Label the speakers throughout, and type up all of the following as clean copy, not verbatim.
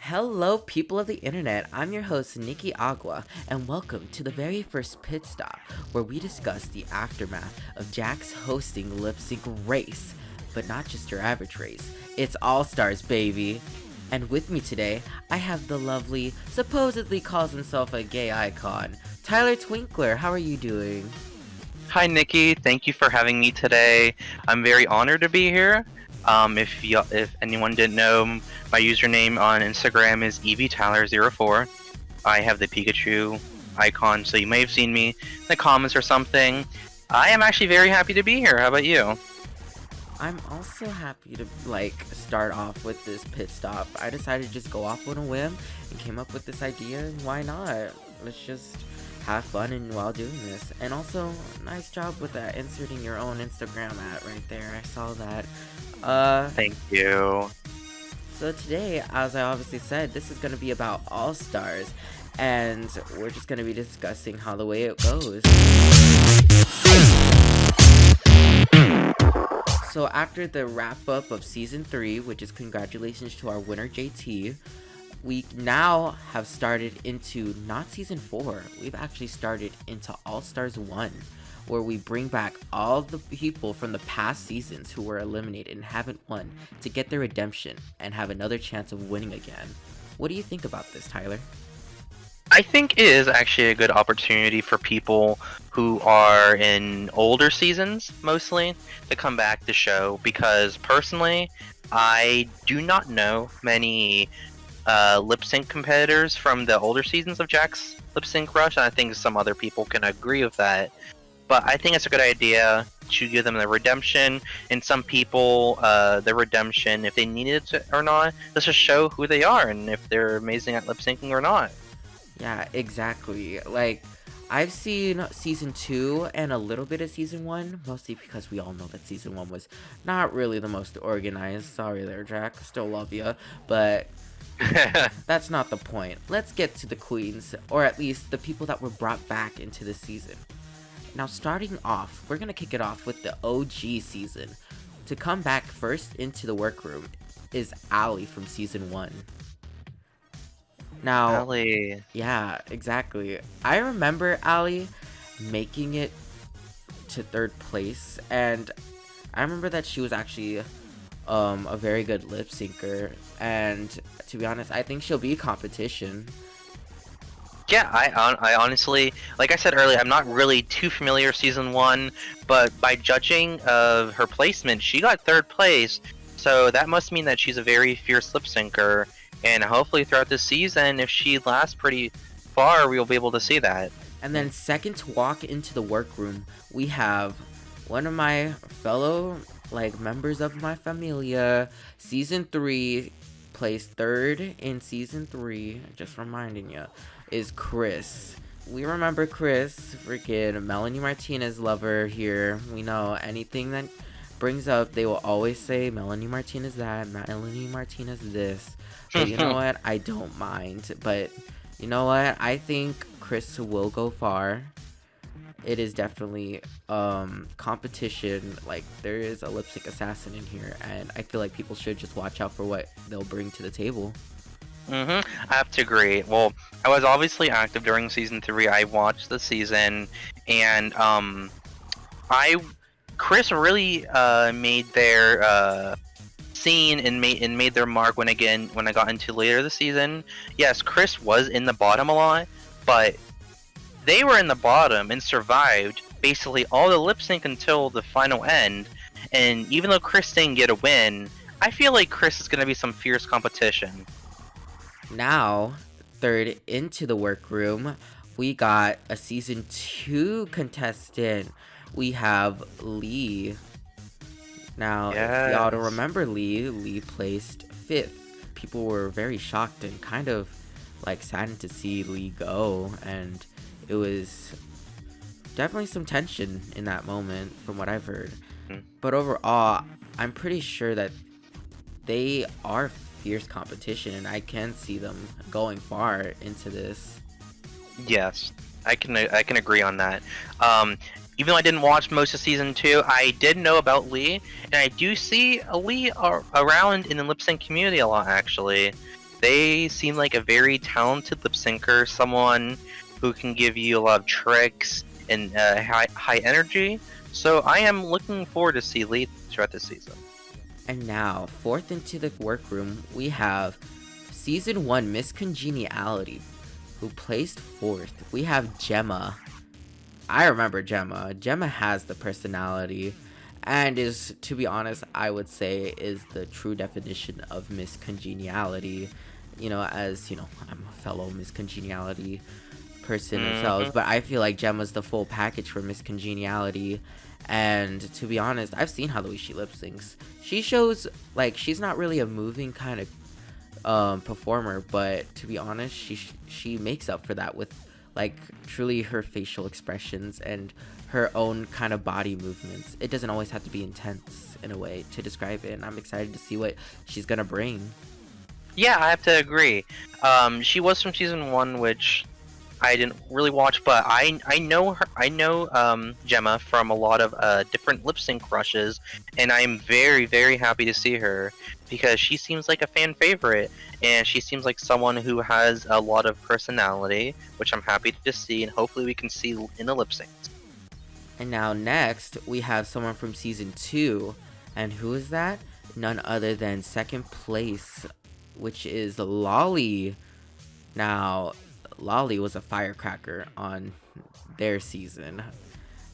Speaker 1: Hello, people of the internet. I'm your host, Nikki Agua, and welcome to the very first Pit Stop, where we discuss the aftermath of Jack's hosting Lipsync race. But not just your average race, it's All Stars, baby. And with me today, I have the lovely, supposedly calls himself a gay icon, TylerTwinkler. How are you doing?
Speaker 2: Hi, Nikki. Thank you for having me today. I'm very honored to be here. If anyone didn't know, my username on Instagram is evtyler04. I have the Pikachu icon, so you may have seen me in the comments or something. I am actually very happy to be here. How about you?
Speaker 1: I'm also happy to start off with this pit stop. I decided to just go off on a whim and came up with this idea, and why not? Let's just have fun and while doing this. And also, nice job with that inserting your own Instagram ad right there. I saw that.
Speaker 2: Thank you.
Speaker 1: So today, as I obviously said, this is gonna be about All Stars, and we're just gonna be discussing how the way it goes. So after the wrap up of season 3, which is congratulations to our winner JT, we now have started into not season 4, we've actually started into All Stars 1, where we bring back all the people from the past seasons who were eliminated and haven't won to get their redemption and have another chance of winning again. What do you think about this, Tyler?
Speaker 2: I think it is actually a good opportunity for people who are in older seasons, mostly, to come back to show. Because personally, I do not know many lip sync competitors from the older seasons of Jack's Lip Sync Rush, and I think some other people can agree with that. But I think it's a good idea to give them the redemption, and some people the redemption if they needed it or not, just to show who they are and if they're amazing at lip syncing or not.
Speaker 1: Yeah, exactly. I've seen season 2 and a little bit of season 1, mostly because we all know that season 1 was not really the most organized. Sorry there, Jack. Still love you. But that's not the point. Let's get to the queens, or at least the people that were brought back into the season. Now, starting off, we're going to kick it off with the OG season. To come back first into the workroom is Ali from season 1. Now,
Speaker 2: Ali.
Speaker 1: yeah, exactly. I remember Ali making it to 3rd place, and I remember that she was actually a very good lip syncer, and to be honest, I think she'll be competition.
Speaker 2: Yeah, I honestly, like I said earlier, I'm not really too familiar with season 1, but by judging of her placement, she got 3rd place, so that must mean that she's a very fierce lip syncer, and hopefully throughout this season, if she lasts pretty far, we'll be able to see that.
Speaker 1: And then second to walk into the workroom, we have one of my fellow members of my familia, season 3, placed 3rd in season 3, just reminding you, is Chris. We remember Chris, freaking Melanie Martinez lover here. We know anything that brings up, they will always say Melanie Martinez that, Melanie Martinez this. But you know what? I don't mind. But you know what? I think Chris will go far. It is definitely competition. Like, there is a lip sync assassin in here, and I feel like people should just watch out for what they'll bring to the table.
Speaker 2: I have to agree. Well, I was obviously active during season 3. I watched the season, and I Chris really made their scene and made their mark when I got into later the season. Yes, Chris was in the bottom a lot, but they were in the bottom and survived basically all the lip sync until the final end. And even though Chris didn't get a win, I feel like Chris is gonna be some fierce competition.
Speaker 1: Now, 3rd into the workroom, we got a season 2 contestant. We have Lee. Now, if y'all don't remember Lee placed 5th. People were very shocked and kind of saddened to see Lee go, and it was definitely some tension in that moment from what I've heard. But overall, I'm pretty sure that they are fierce competition, and I can see them going far into this.
Speaker 2: Yes, I can agree on that. Even though I didn't watch most of season 2, I did know about Lee, and I do see Lee around in the lip sync community a lot, actually. They seem like a very talented lip syncer, someone who can give you a lot of tricks and high energy. So I am looking forward to see Lee throughout this season.
Speaker 1: And now, fourth into the workroom, we have Season 1 Miss Congeniality, who placed fourth. We have Gemma. I remember Gemma. Gemma has the personality and is, to be honest, I would say is the true definition of Miss Congeniality. As I'm a fellow Miss Congeniality person themselves, but I feel like Gemma's the full package for Miss Congeniality. And to be honest, I've seen how the way she lip syncs. She shows like she's not really a moving kind of performer, but to be honest, she makes up for that with like truly her facial expressions and her own kind of body movements. It doesn't always have to be intense in a way to describe it, and I'm excited to see what she's gonna bring.
Speaker 2: Yeah, I have to agree. She was from season 1, which I didn't really watch, but I know her. I know Gemma from a lot of different lip sync rushes, and I'm very happy to see her because she seems like a fan favorite, and she seems like someone who has a lot of personality, which I'm happy to see, and hopefully we can see in the lip sync.
Speaker 1: And now next we have someone from season 2, and who is that? None other than second place, which is Lolly. Now, Lolly was a firecracker on their season.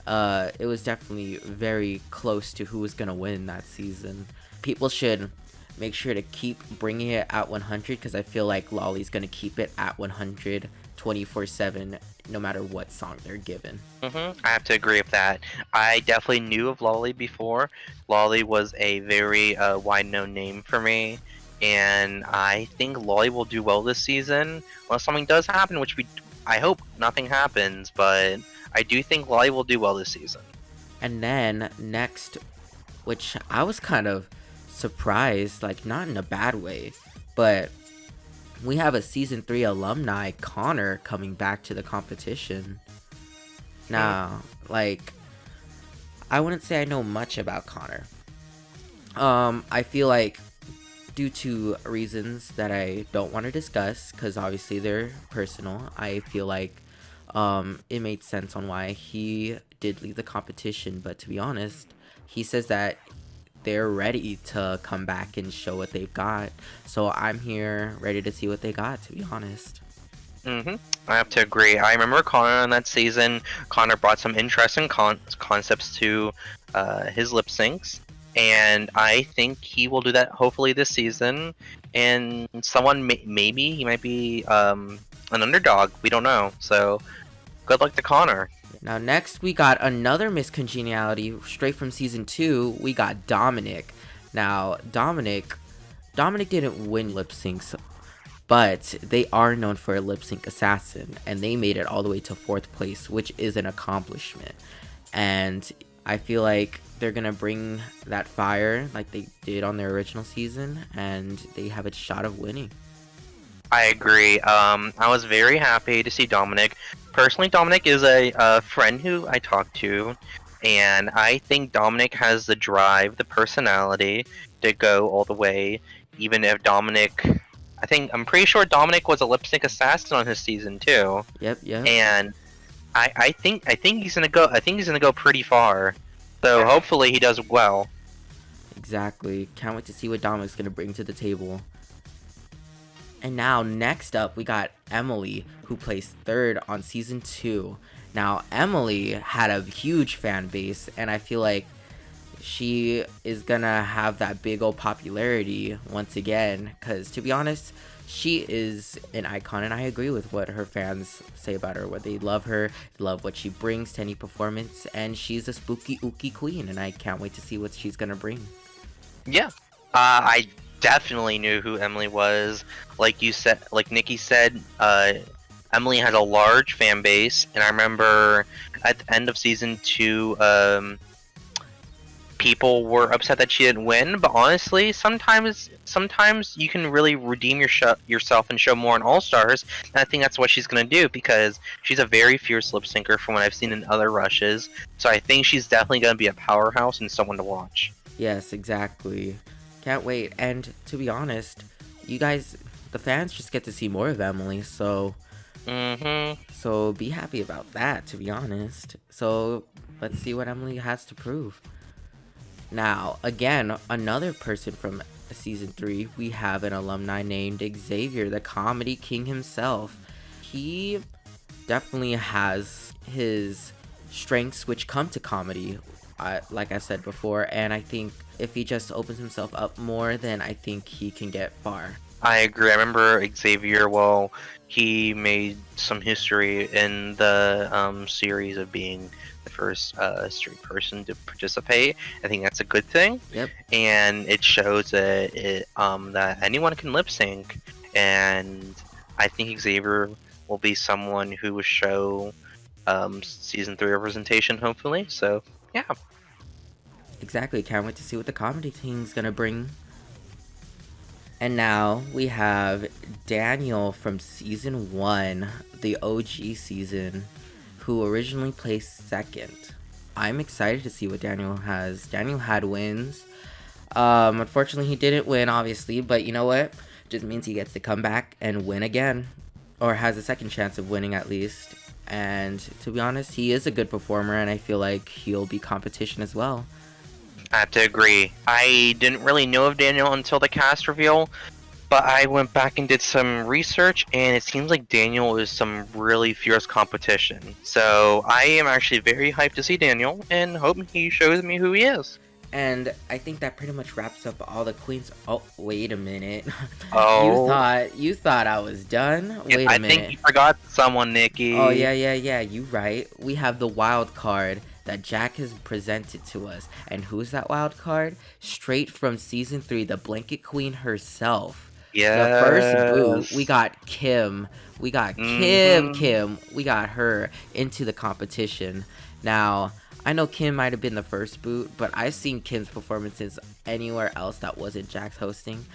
Speaker 1: It was definitely very close to who was gonna win that season. People should make sure to keep bringing it at 100 because I feel like Lolly's gonna keep it at 100 24/7 no matter what song they're given.
Speaker 2: I have to agree with that. I definitely knew of Lolly before. Lolly was a very wide-known name for me, and I think Lolly will do well this season unless something does happen, which I hope nothing happens, but I do think Lolly will do well this season.
Speaker 1: And then next, which I was kind of surprised, like not in a bad way, but we have a season 3 alumni, Connor, coming back to the competition. Now, like, I wouldn't say I know much about Connor. I feel like due to reasons that I don't want to discuss, because obviously they're personal, I feel like it made sense on why he did leave the competition. But to be honest, he says that they're ready to come back and show what they've got. So I'm here ready to see what they got, to be honest.
Speaker 2: I have to agree. I remember Connor in that season. Connor brought some interesting concepts to his lip syncs, and I think he will do that hopefully this season. And someone maybe he might be an underdog. We don't know. So good luck to Connor.
Speaker 1: Now next we got another Miss Congeniality straight from season 2. We got Dominic. Now Dominic didn't win lip syncs, but they are known for a lip sync assassin, and they made it all the way to 4th place, which is an accomplishment. And I feel like they're gonna bring that fire like they did on their original season, and they have a shot of winning.
Speaker 2: I agree. I was very happy to see Dominic. Personally, Dominic is a friend who I talked to, and I think Dominic has the drive, the personality to go all the way. Even if I'm pretty sure Dominic was a lip sync assassin on his season too.
Speaker 1: Yep.
Speaker 2: And I think he's gonna go. I think he's gonna go pretty far. So hopefully he does well.
Speaker 1: Exactly. Can't wait to see what Dominic's gonna bring to the table. And now, next up, we got Emily, who placed 3rd on season 2. Now, Emily had a huge fan base, and I feel like she is gonna have that big old popularity once again, because to be honest, she is an icon, and I agree with what her fans say about her, what they love her, love what she brings to any performance, and she's a spooky ooky queen, and I can't wait to see what she's gonna bring.
Speaker 2: Yeah, I definitely knew who Emily was. Like you said, like Nikki said, Emily has a large fan base, and I remember at the end of season 2, people were upset that she didn't win. But honestly, sometimes you can really redeem yourself and show more in All Stars. And I think that's what she's gonna do because she's a very fierce lip syncer from what I've seen in other rushes. So I think she's definitely gonna be a powerhouse and someone to watch.
Speaker 1: Yes, exactly. Can't wait. And to be honest, you guys the fans just get to see more of Emily. So
Speaker 2: Mm-hmm.
Speaker 1: so be happy about that, to be honest. So let's see what Emily has to prove. Now, again, another person from season 3, we have an alumni named Xavier, the comedy king himself. He definitely has his strengths which come to comedy, like I said before, and I think if he just opens himself up more, then I think he can get far.
Speaker 2: I agree. I remember Xavier. Well, he made some history in the series of being the first straight person to participate. I think that's a good thing,
Speaker 1: Yep.
Speaker 2: and it shows that anyone can lip sync. And I think Xavier will be someone who will show season 3 representation, hopefully. So yeah.
Speaker 1: Exactly. Can't wait to see what the comedy team's gonna bring. And now we have Daniel from season 1, the OG season, who originally placed second. I'm excited to see what Daniel has. Daniel had wins. Unfortunately, he didn't win, obviously, but you know what? Just means he gets to come back and win again, or has a second chance of winning at least. And to be honest, he is a good performer, and I feel like he'll be competition as well.
Speaker 2: I have to agree. I didn't really know of Daniel until the cast reveal, but I went back and did some research, and it seems like Daniel is some really fierce competition. So I am actually very hyped to see Daniel, and hope he shows me who he is.
Speaker 1: And I think that pretty much wraps up all the queens. Oh, wait a minute.
Speaker 2: Oh,
Speaker 1: You thought I was done?
Speaker 2: yeah,
Speaker 1: Wait a
Speaker 2: I think
Speaker 1: minute.
Speaker 2: you forgot someone, Nikki.
Speaker 1: Oh yeah, you right. We have the wild card that Jack has presented to us. And who's that wild card? Straight from season 3, the blanket queen herself. The first boot, we
Speaker 2: Yes.
Speaker 1: got Kim. We got
Speaker 2: Mm-hmm.
Speaker 1: Kim. We got her into the competition. Now, I know Kim might have been the first boot, but I've seen Kim's performances anywhere else that wasn't Jack's hosting.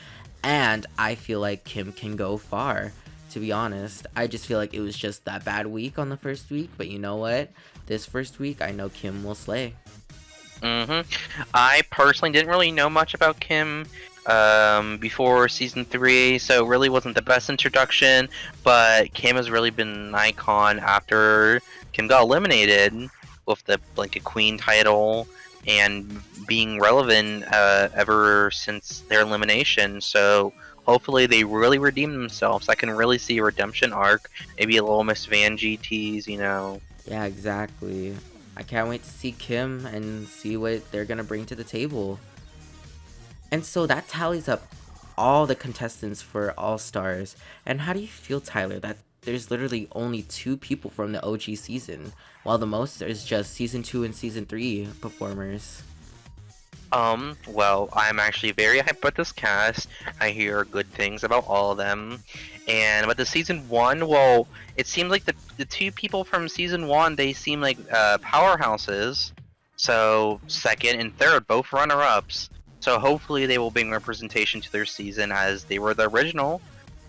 Speaker 1: And I feel like Kim can go far, to be honest. I just feel like it was just that bad week on the first week, but you know what? This first week, I know Kim will slay.
Speaker 2: I personally didn't really know much about Kim before season 3, so it really wasn't the best introduction. But Kim has really been an icon after Kim got eliminated with the Blanket Queen title and being relevant ever since their elimination. So hopefully they really redeem themselves. I can really see a redemption arc, maybe a little Miss Vanjie tease, you know.
Speaker 1: Yeah, exactly. I can't wait to see Kim and see what they're gonna bring to the table. And so that tallies up all the contestants for All Stars. And how do you feel, Tyler, that there's literally only 2 people from the OG season, while the most is just season 2 and season 3 performers?
Speaker 2: Well, I'm actually very hyped about this cast. I hear good things about all of them. And about the season 1, well, it seems like the 2 people from season 1, they seem like powerhouses. So, second and third, both runner-ups. So hopefully they will bring representation to their season as they were the original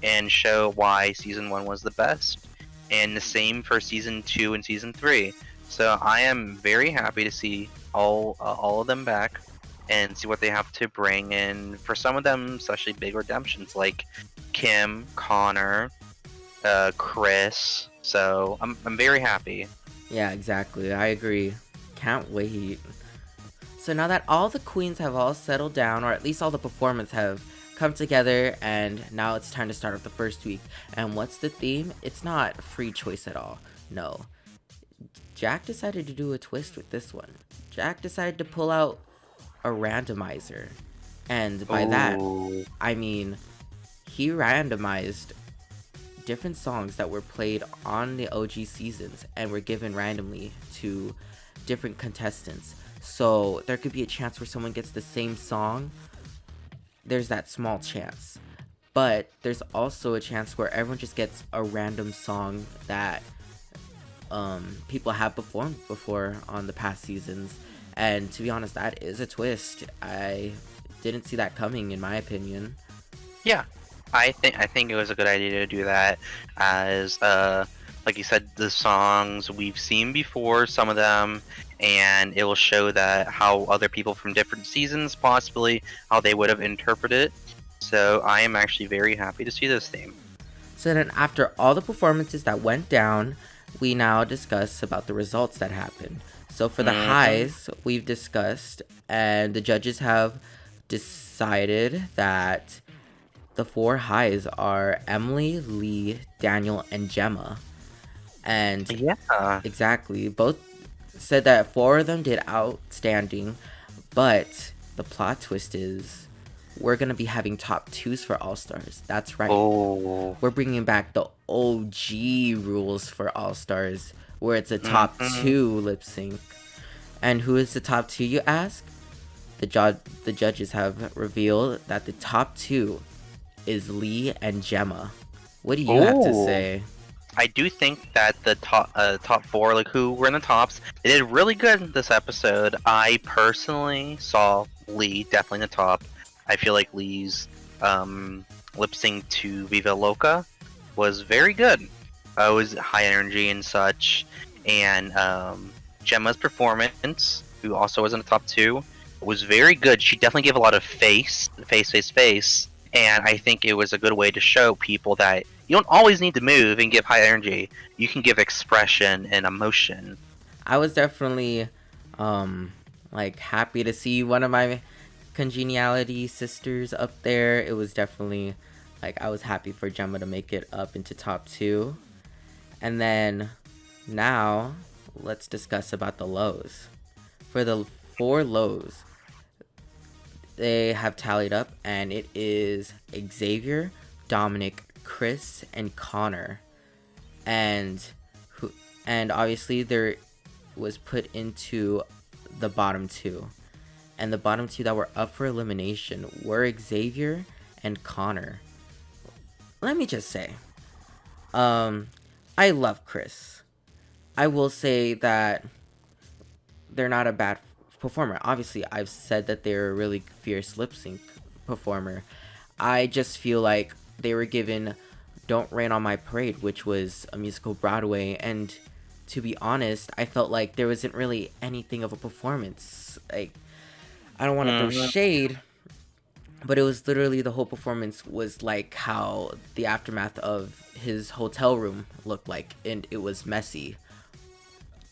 Speaker 2: and show why season 1 was the best. And the same for season 2 and season 3. So I am very happy to see all of them back and see what they have to bring. And for some of them, especially big redemptions like Kim, Connor, Chris. So I'm very happy.
Speaker 1: Yeah, exactly. I agree. Can't wait. So now that all the queens have all settled down, or at least all the performers have come together, and now it's time to start off the first week. And what's the theme? It's not free choice at all. No. Jack decided to do a twist with this one. Jack decided to pull out a randomizer. And by that,
Speaker 2: Ooh.
Speaker 1: I mean he randomized different songs that were played on the OG seasons and were given randomly to different contestants. So there could be a chance where someone gets the same song. There's that small chance. But there's also a chance where everyone just gets a random song that people have performed before on the past seasons. And to be honest, that is a twist. I didn't see that coming, in my opinion.
Speaker 2: Yeah, I think it was a good idea to do that, as like you said, the songs we've seen before, some of them, and it will show that how other people from different seasons, possibly how they would have interpreted it. So I am actually very happy to see this theme.
Speaker 1: So then after all the performances that went down, we now discuss about the results that happened. So for the
Speaker 2: Hmm.
Speaker 1: highs, we've discussed, and the judges have decided that the 4 highs are Emily, Lee, Daniel, and Gemma. And
Speaker 2: Yeah.
Speaker 1: exactly, both said that 4 of them did outstanding, but the plot twist is we're gonna be having top 2s for All Stars. That's right.
Speaker 2: Oh.
Speaker 1: We're bringing back the OG rules for All Stars, where it's a top
Speaker 2: Hmm.
Speaker 1: 2 lip sync. And who is the top 2, you ask? The judges have revealed that the top 2 is Lee and Gemma. What do you have to
Speaker 2: Oh.
Speaker 1: say?
Speaker 2: I do think that the top four, like who were in the tops, they did really good this episode. I personally saw Lee definitely in the top. I feel like Lee's lip sync to Viva Loca was very good. It was high energy and such, and Gemma's performance, who also was in the top two, was very good. She definitely gave a lot of face, and I think it was a good way to show people that you don't always need to move and give high energy. You can give expression and emotion.
Speaker 1: I was definitely like happy to see one of my congeniality sisters up there. It was definitely like I was happy for Gemma to make it up into top 2. And then now let's discuss about the lows. For the 4 lows, they have tallied up, and it is Xavier, Dominic, Chris, and Connor. And who and obviously there was put into the bottom 2. And the bottom 2 that were up for elimination were Xavier and Connor. Let me just say, I love Chris. I will say that they're not a bad performer. Obviously, I've said that they're a really fierce lip sync performer. I just feel like they were given Don't Rain on My Parade, which was a musical Broadway, and to be honest, I felt like there wasn't really anything of a performance. Like, I don't want to throw
Speaker 2: Hmm.
Speaker 1: shade, but it was literally the whole performance was like how the aftermath of his hotel room looked like, and it was messy.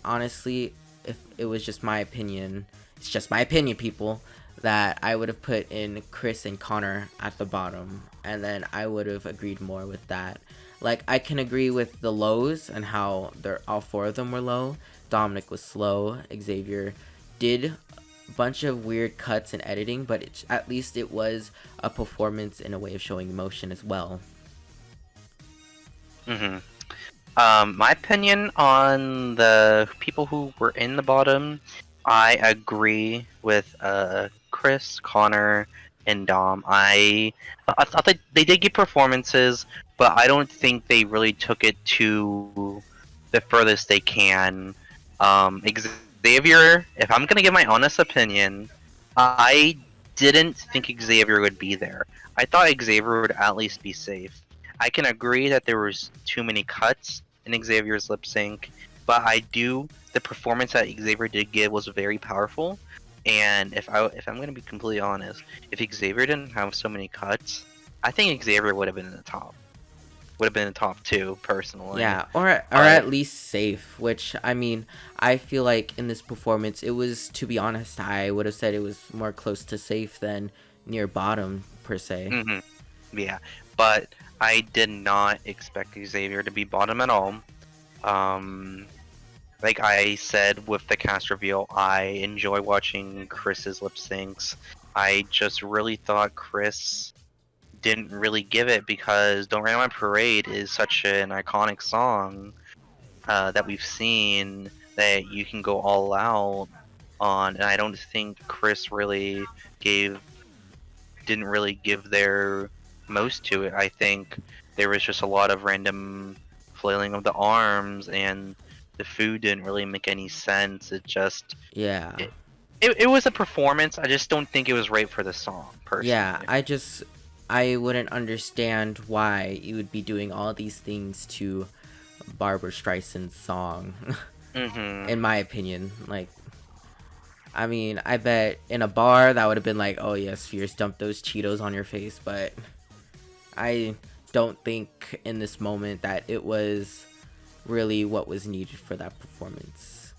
Speaker 1: Honestly, if it was just my opinion, it's just my opinion, people, that I would have put in Chris and Connor at the bottom, and then I would have agreed more with that. Like, I can agree with the lows and how they're all 4 of them were low. Dominic was slow. Xavier did a bunch of weird cuts and editing, but at least it was a performance in a way of showing emotion as well.
Speaker 2: Hmm. My opinion on the people who were in the bottom, I agree with Chris, Connor, and Dom. I thought they did give performances, but I don't think they really took it to the furthest they can. Xavier, if I'm gonna give my honest opinion, I didn't think Xavier would be there. I thought Xavier would at least be safe. I can agree that there was too many cuts in Xavier's lip sync, but I do the performance that Xavier did give was very powerful. And if I'm gonna be completely honest, if Xavier didn't have so many cuts, I think Xavier would have been in the top. Would have been in the top two personally.
Speaker 1: Yeah, or
Speaker 2: But
Speaker 1: at least safe, which I mean, I feel like in this performance it was, to be honest, I would have said it was more close to safe than near bottom per se.
Speaker 2: hmm yeah, but I did not expect Xavier to be bottom at all. Um, like I said with the cast reveal, I enjoy watching Chris's lip syncs. I just really thought Chris didn't really give it because "Don't Rain on My Parade" is such an iconic song that we've seen that you can go all out on, and I don't think Chris really gave didn't really give their most to it. I think there was just a lot of random flailing of the arms, and the food didn't really make any sense. It just
Speaker 1: Yeah.
Speaker 2: it was a performance. I just don't think it was right for the song,
Speaker 1: Yeah,
Speaker 2: personally.
Speaker 1: I wouldn't understand why you would be doing all these things to Barbara Streisand's song.
Speaker 2: Hmm.
Speaker 1: In my opinion, like I mean, I bet in a bar that would have been like, oh yes, Fierce, dump those Cheetos on your face. But I don't think in this moment that it was really what was needed for that performance.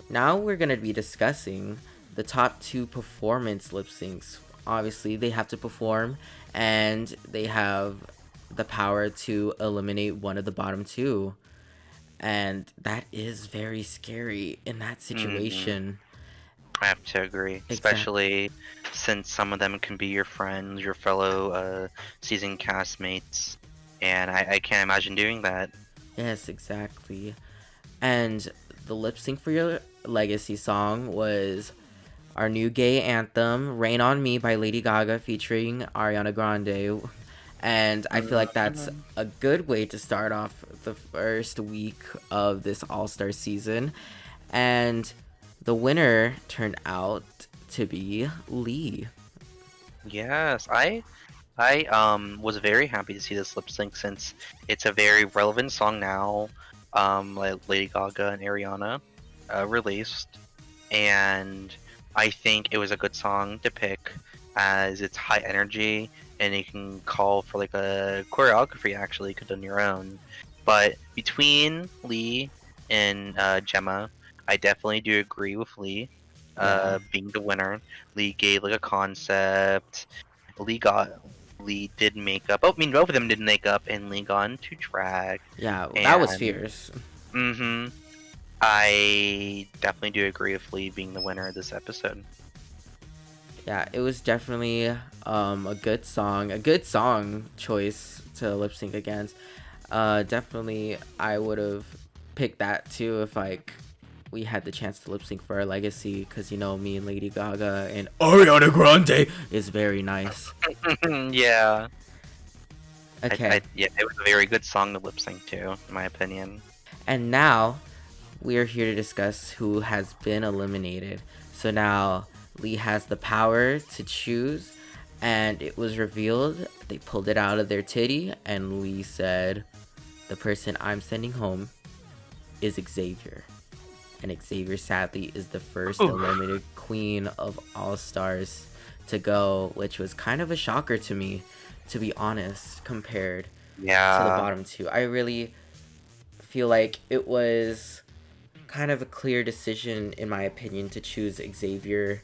Speaker 1: Now we're going to be discussing the top two performance lip syncs. Obviously, they have to perform and they have the power to eliminate one of the bottom two. And that is very scary in that
Speaker 2: Hmm.
Speaker 1: situation.
Speaker 2: I have to agree,
Speaker 1: Exactly.
Speaker 2: especially since some of them can be your friends, your fellow season castmates, and I can't imagine doing that.
Speaker 1: Yes, exactly. And the lip sync for your legacy song was our new gay anthem, Rain on Me by Lady Gaga featuring Ariana Grande. And I feel like that's
Speaker 2: Mhm.
Speaker 1: a good way to start off the first week of this All Star season. And the winner turned out to be Lee.
Speaker 2: Yes, I was very happy to see this lip sync since it's a very relevant song now. Like Lady Gaga and Ariana released, and I think it was a good song to pick as it's high energy and you can call for like a choreography actually could on your own. But between Lee and Gemma, I definitely do agree with Lee
Speaker 1: Yeah.
Speaker 2: being the winner. Lee gave like a concept. Lee got Lee did makeup. Oh, I mean both of them did makeup and Lee got into drag.
Speaker 1: Yeah, that was
Speaker 2: And
Speaker 1: fierce.
Speaker 2: mm-hmm. I definitely do agree with Lee being the winner of this episode.
Speaker 1: Yeah, it was definitely a good song choice to lip sync against. Definitely I would have picked that too if like we had the chance to lip sync for our legacy, because you know me and Lady Gaga and Ariana Grande is very nice.
Speaker 2: Yeah.
Speaker 1: Okay,
Speaker 2: Yeah, it was a very good song to lip sync to, in my opinion.
Speaker 1: and now we are here to discuss who has been eliminated. So now Lee has the power to choose, and it was revealed. They pulled it out of their titty, and Lee said, the person I'm sending home is Xavier. And Xavier sadly is the first
Speaker 2: Oof.
Speaker 1: eliminated queen of All Stars to go, which was kind of a shocker to me, to be honest, compared to the
Speaker 2: Yeah.
Speaker 1: bottom two. I really feel like it was kind of a clear decision, in my opinion, to choose Xavier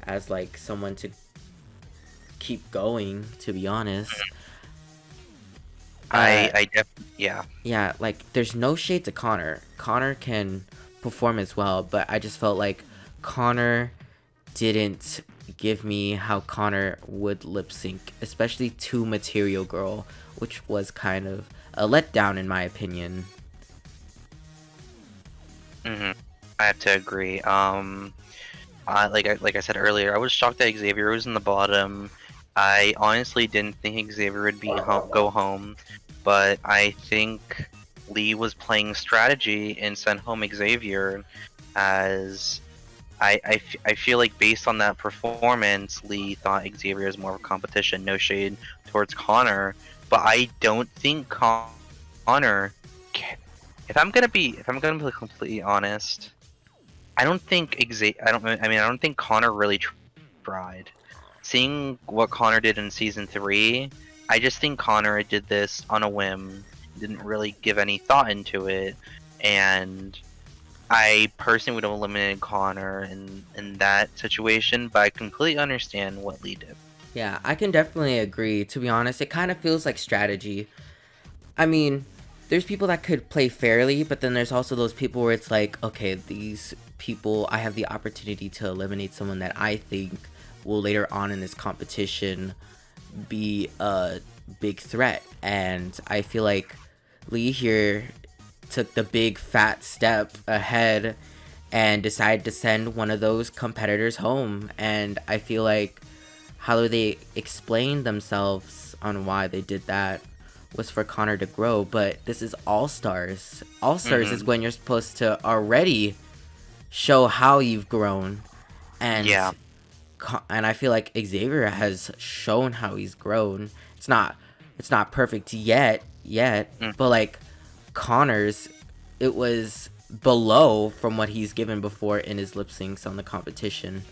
Speaker 1: as like someone to keep going, to be honest. Uh,
Speaker 2: Yeah.
Speaker 1: yeah, like there's no shade to Connor. Connor can perform as well, but I just felt like Connor didn't give me how Connor would lip sync, especially to Material Girl, which was kind of a letdown in my opinion.
Speaker 2: Hmm. I have to agree. Like I said earlier, I was shocked that Xavier was in the bottom. I honestly didn't think Xavier would go home, but I think Lee was playing strategy and sent home Xavier as I feel like based on that performance, Lee thought Xavier is more of a competition. No shade towards Connor, but I don't think Connor. If I'm gonna be completely honest, I don't think I don't think Connor really tried. Seeing what Connor did in season 3, I just think Connor did this on a whim, didn't really give any thought into it, and I personally would have eliminated Connor in that situation, but I completely understand what Lee did.
Speaker 1: Yeah, I can definitely agree. To be honest, it kind of feels like strategy. I mean, there's people that could play fairly, but then there's also those people where it's like, okay, these people, I have the opportunity to eliminate someone that I think will later on in this competition be a big threat. And I feel like Lee here took the big fat step ahead and decided to send one of those competitors home. And I feel like how they explained themselves on why they did that was for Connor to grow, but this is All Stars. All Stars is
Speaker 2: Hmm.
Speaker 1: when you're supposed to already show how you've grown, and
Speaker 2: Yeah.
Speaker 1: I feel like Xavier has shown how he's grown. It's not perfect yet,
Speaker 2: Mm.
Speaker 1: but like Connor's, it was. below from what he's given before in his lip syncs on the competition.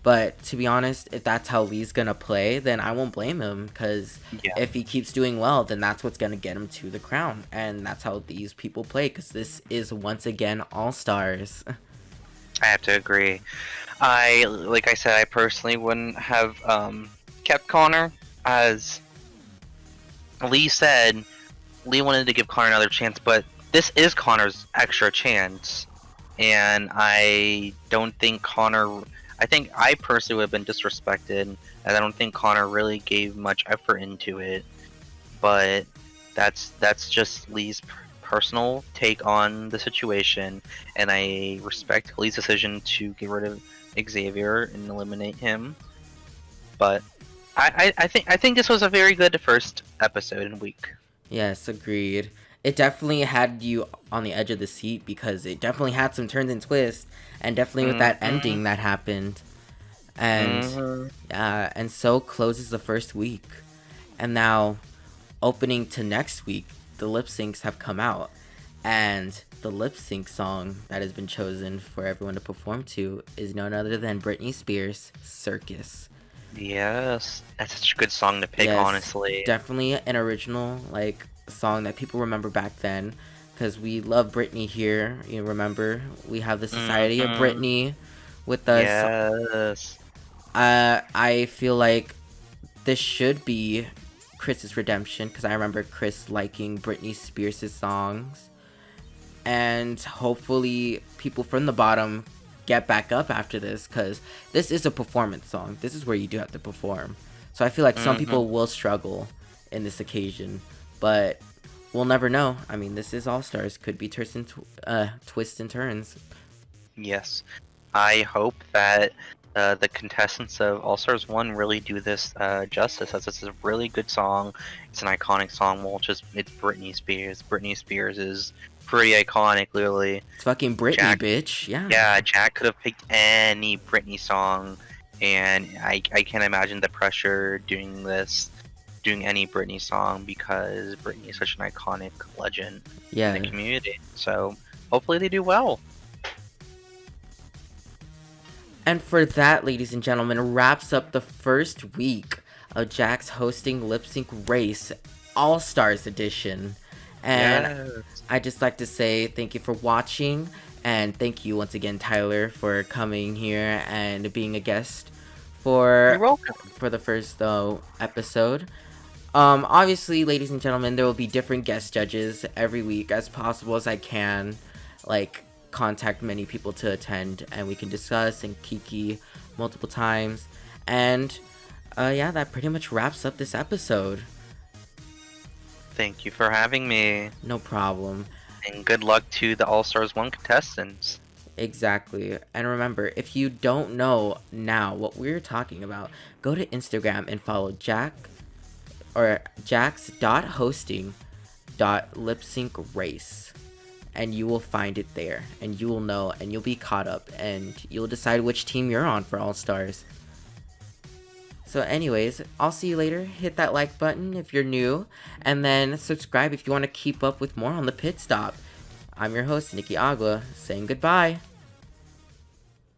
Speaker 1: But to be honest, if that's how Lee's gonna play, then I won't blame him, because
Speaker 2: Yeah,
Speaker 1: if he keeps doing well, then that's what's gonna get him to the crown, and that's how these people play, because this is once again All Stars.
Speaker 2: I have to agree. Like I said, I personally wouldn't have kept Connor, as Lee said. Lee wanted to give Connor another chance, but this is Connor's extra chance, and I don't think Connor. I think I personally would have been disrespected, and I don't think Connor really gave much effort into it. But that's just Lee's personal take on the situation, and I respect Lee's decision to get rid of Xavier and eliminate him. But I think this was a very good first episode and week.
Speaker 1: Yes, agreed. It definitely had you on the edge of the seat, because it definitely had some turns and twists, and definitely with that ending that happened. And yeah, and so closes the first week. And now, opening to next week, the lip syncs have come out, and the lip sync song that has been chosen for everyone to perform to is none other than Britney Spears' Circus.
Speaker 2: Yes, that's such a good song to pick,
Speaker 1: Yes,
Speaker 2: honestly.
Speaker 1: definitely an original like song that people remember back then, because we love Britney here. You remember, we have the Society of Britney with us.
Speaker 2: Yes.
Speaker 1: I feel like this should be Chris's redemption, because I remember Chris liking Britney Spears' songs, and hopefully people from the bottom get back up after this, because this is a performance song. This is where you do have to perform. So I feel like some people will struggle in this occasion, but we'll never know. I mean, this is All Stars. Could be twists and turns.
Speaker 2: Yes. I hope that the contestants of All Stars 1 really do this justice, as it's a really good song. It's an iconic song. Well, it's Britney Spears. Britney Spears is pretty iconic, literally.
Speaker 1: It's fucking Britney,
Speaker 2: Jack,
Speaker 1: bitch. Yeah.
Speaker 2: Yeah, Jack could have picked any Britney song, and I can't imagine the pressure doing any Britney song, because Britney is such an iconic legend
Speaker 1: Yeah.
Speaker 2: in the community. So hopefully they do well.
Speaker 1: And for that, ladies and gentlemen, wraps up the first week of Jack's hosting Lip Sync Race All Stars Edition. And
Speaker 2: Yes.
Speaker 1: I'd just like to say thank you for watching, and thank you once again, Tyler, for coming here and being a guest
Speaker 2: You're
Speaker 1: for
Speaker 2: welcome.
Speaker 1: the first episode. Obviously, ladies and gentlemen, there will be different guest judges every week, as possible as I can. Like, contact many people to attend, and we can discuss and kiki multiple times. And yeah, that pretty much wraps up this episode.
Speaker 2: Thank you for having me,
Speaker 1: No problem.
Speaker 2: and good luck to the All Stars 1 contestants.
Speaker 1: Exactly. And remember, if you don't know now what we're talking about, go to Instagram and follow jax.hosting.lipsync.race, and you will find it there, and you will know, and you'll be caught up, and you'll decide which team you're on for All Stars. So anyways, I'll see you later. Hit that like button if you're new, and then subscribe if you want to keep up with more on the Pit Stop. I'm your host, Nikki Agua, saying goodbye.